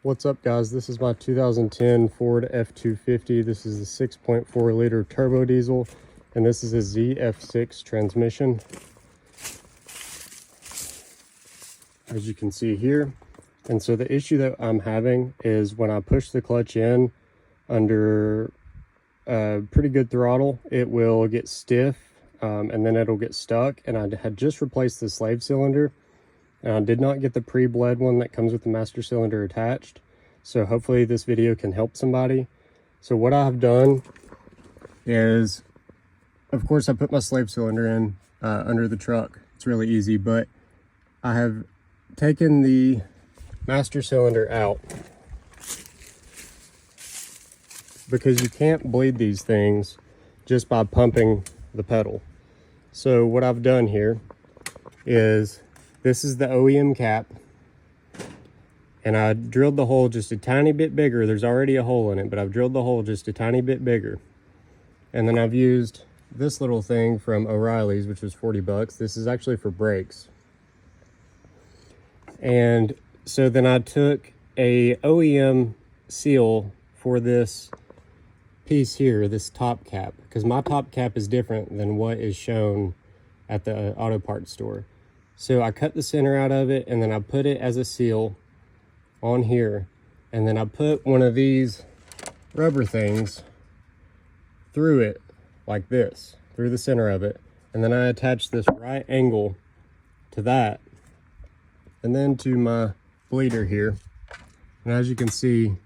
What's up, guys? This is my 2010 Ford F250. This is a 6.4 liter turbo diesel, and this is a ZF6 transmission, as you can see here. And so the issue that I'm having is when I push the clutch in under pretty good throttle, it will get stiff, and then it'll get stuck. And I had just replaced the slave cylinder, and I did not get the pre-bled one that comes with the master cylinder attached. So hopefully this video can help somebody. So what I've done is, of course, I put my slave cylinder in under the truck. It's really easy, but I have taken the master cylinder out because you can't bleed these things just by pumping the pedal. So what I've done here is, this is the OEM cap, and I drilled the hole just a tiny bit bigger. There's already a hole in it, but I've drilled the hole just a tiny bit bigger. And then I've used this little thing from O'Reilly's, which was 40 bucks. This is actually for brakes. And so then I took a OEM seal for this piece here, this top cap, because my top cap is different than what is shown at the auto parts store. So I cut the center out of it, and then I put it as a seal on here, and then I put one of these rubber things through it like this, through the center of it, and then I attached this right angle to that, and then to my bleeder here. And as you can see,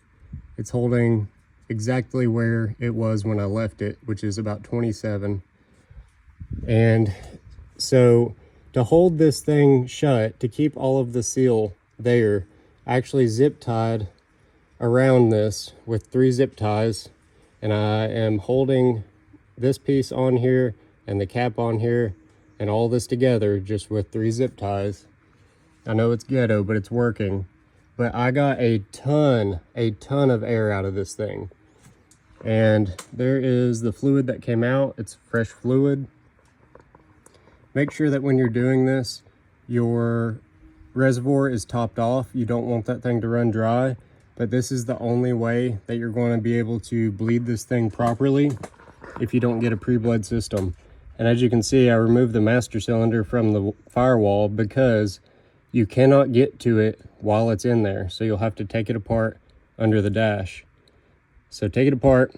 it's holding exactly where it was when I left it, which is about 27. And so to hold this thing shut, to keep all of the seal there, I actually zip tied around this with 3 zip ties, and I am holding this piece on here and the cap on here and all this together just with 3 zip ties. I know it's ghetto, but it's working. But I got a ton of air out of this thing. And there is the fluid that came out. It's fresh fluid. Make sure that when you're doing this, your reservoir is topped off. You don't want that thing to run dry, but this is the only way that you're going to be able to bleed this thing properly if you don't get a pre-bled system. And as you can see, I removed the master cylinder from the firewall because you cannot get to it while it's in there. So you'll have to take it apart under the dash. So take it apart,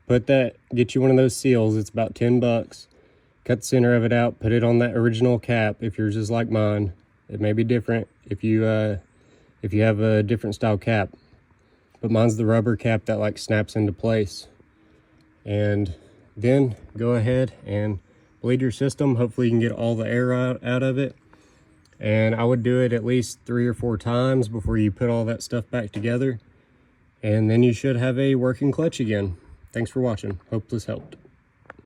get you one of those seals. It's about 10 bucks. Cut the center of it out, put it on that original cap. If yours is like mine, it may be different if you have a different style cap. But mine's the rubber cap that like snaps into place. And then go ahead and bleed your system. Hopefully you can get all the air out of it. And I would do it at least 3 or 4 times before you put all that stuff back together. And then you should have a working clutch again. Thanks for watching. Hope this helped.